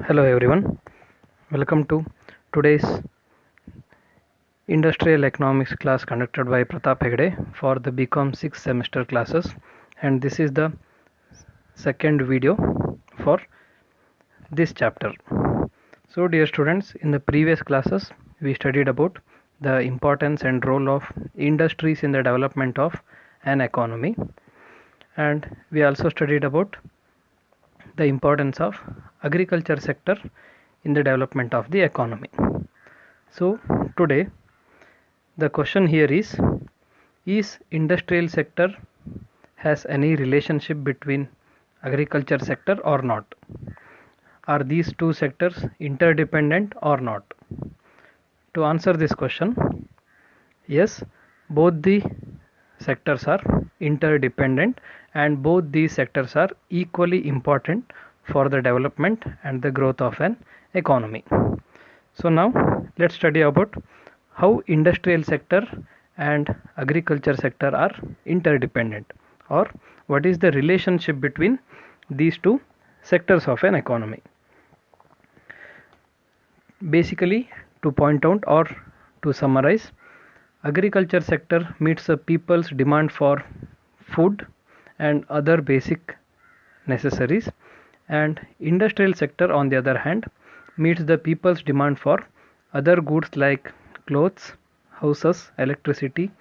Hello everyone, welcome to today's Industrial Economics class conducted by Pratap Hegde for the BCom 6th semester classes, and this is the second video for this chapter. So dear students, in the previous classes we studied about the importance and role of industries in the development of an economy, and we also studied about the importance of agriculture sector in the development of the economy. So today the question here is industrial sector has any relationship between agriculture sector or not? Are these two sectors interdependent or not? To answer this question, yes, both the sectors are interdependent and both these sectors are equally important for the development and the growth of an economy. So now let's study about how industrial sector and agriculture sector are interdependent, or what is the relationship between these two sectors of an economy. Basically, to point out or to summarize, agriculture sector meets the people's demand for food and other basic necessaries, and industrial sector on the other hand meets the people's demand for other goods like clothes, houses, electricity,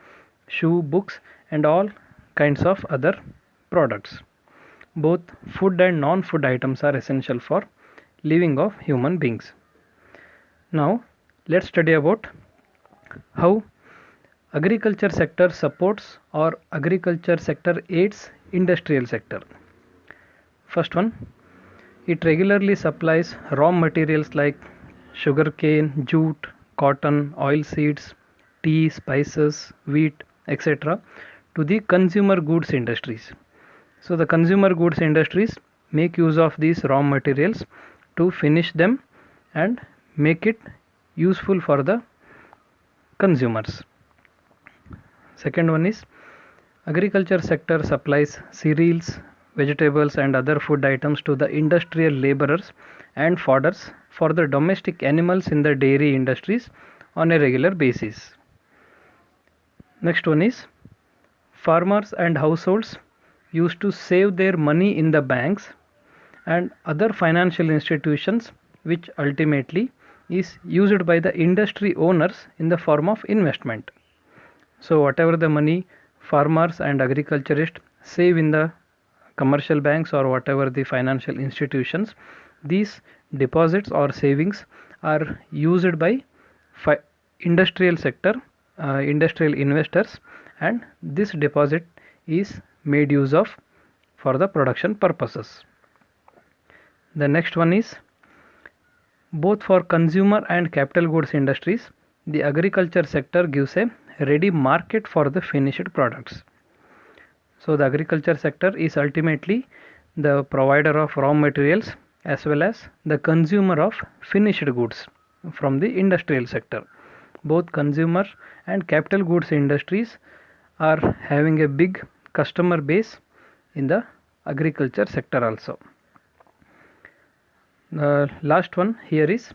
shoe, books and all kinds of other products. Both food and non-food items are essential for living of human beings. Now let's study about how agriculture sector supports or agriculture sector aids industrial sector. First one, it regularly supplies raw materials like sugarcane, jute, cotton, oilseeds, tea, spices, wheat, etc. to the consumer goods industries. So the consumer goods industries make use of these raw materials to finish them and make it useful for the consumers. Second one is agriculture sector supplies cereals, vegetables and other food items to the industrial laborers and fodders for the domestic animals in the dairy industries on a regular basis. Next one is farmers and households used to save their money in the banks and other financial institutions, which ultimately is used by the industry owners in the form of investment. So whatever the money farmers and agriculturists save in the commercial banks or whatever the financial institutions, these deposits or savings are used by industrial sector, industrial investors, and this deposit is made use of for the production purposes. The next one is both for consumer and capital goods industries, the agriculture sector gives a ready market for the finished products. So the agriculture sector is ultimately the provider of raw materials as well as the consumer of finished goods from the industrial sector. Both consumer and capital goods industries are having a big customer base in the agriculture sector also. The last one here is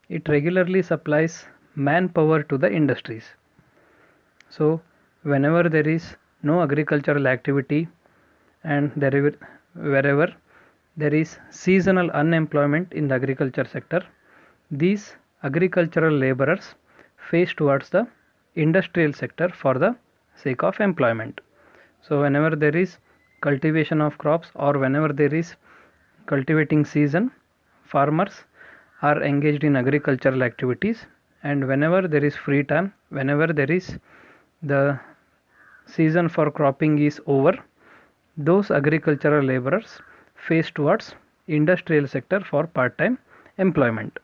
it regularly supplies manpower to the industries. So whenever there is no agricultural activity and wherever there is seasonal unemployment in the agriculture sector, these agricultural laborers face towards the industrial sector for the sake of employment. So whenever there is cultivation of crops or whenever there is cultivating season, farmers are engaged in agricultural activities, and whenever there is free time, whenever there is the season for cropping is over, those agricultural laborers face towards industrial sector for part-time employment.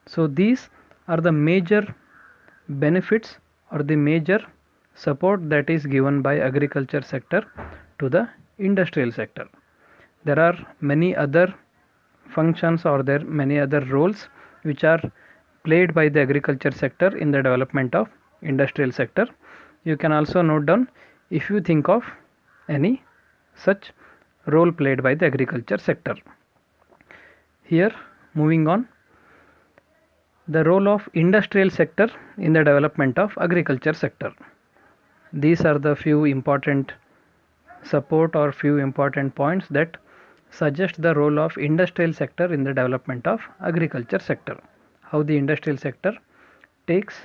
So these are the major benefits or the major support that is given by agriculture sector to the industrial sector. There are many other functions or there many other roles which are played by the agriculture sector in the development of industrial sector. You can also note down if you think of any such role played by the agriculture sector. Here, moving on, the role of industrial sector in the development of agriculture sector. These are the few important support or few important points that suggest the role of industrial sector in the development of agriculture sector. How the industrial sector takes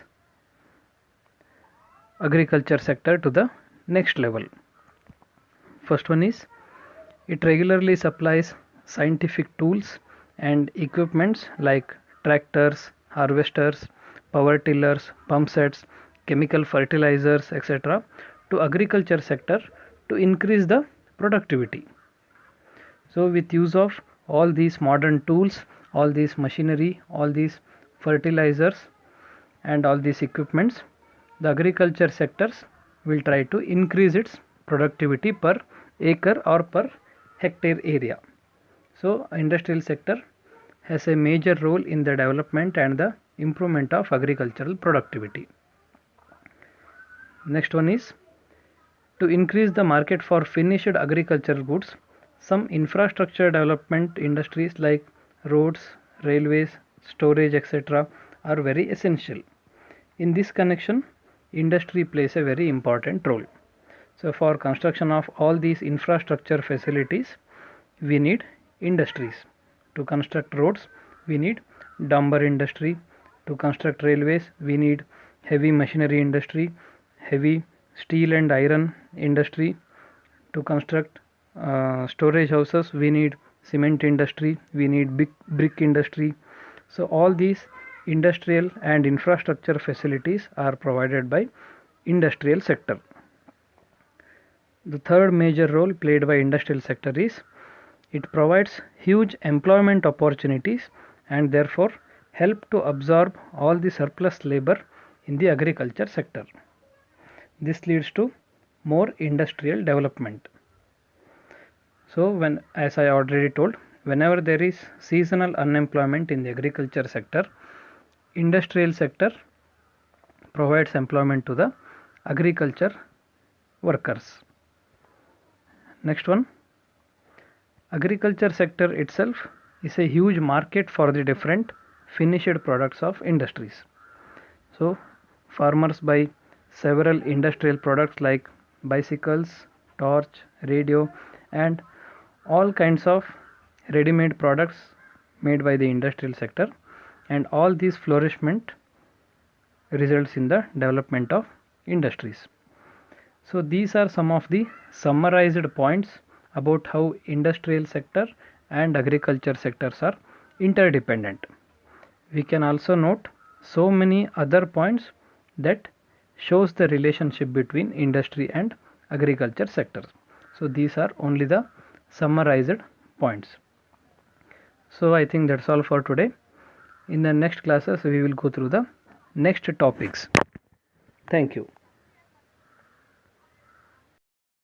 agriculture sector to the next level. First one is, it regularly supplies scientific tools and equipments like tractors, harvesters, power tillers, pump sets, chemical fertilizers, etc. to agriculture sector to increase the productivity. So with use of all these modern tools, all these machinery, all these fertilizers and all these equipments, the agriculture sectors will try to increase its productivity per acre or per hectare area. So industrial sector has a major role in the development and the improvement of agricultural productivity. Next one is, to increase the market for finished agricultural goods, some infrastructure development industries like roads, railways, storage, etc. are very essential. In this connection, industry plays a very important role. So for construction of all these infrastructure facilities, we need industries. To construct roads, we need dumper industry. To construct railways, we need heavy machinery industry, heavy steel and iron industry. To construct storage houses, we need cement industry, we need big brick industry. So all these industrial and infrastructure facilities are provided by industrial sector. The third major role played by industrial sector is, it provides huge employment opportunities and therefore help to absorb all the surplus labor in the agriculture sector. This leads to more industrial development. So as I already told, whenever there is seasonal unemployment in the agriculture sector, industrial sector provides employment to the agriculture workers. Next one, agriculture sector itself is a huge market for the different finished products of industries. So farmers buy several industrial products like bicycles, torch, radio and all kinds of ready-made products made by the industrial sector, and all these flourishment results in the development of industries. So these are some of the summarized points about how industrial sector and agriculture sectors are interdependent. We can also note so many other points that shows the relationship between industry and agriculture sectors. So these are only the summarized points. So I think that's all for today. In the next classes we will go through the next topics. Thank you.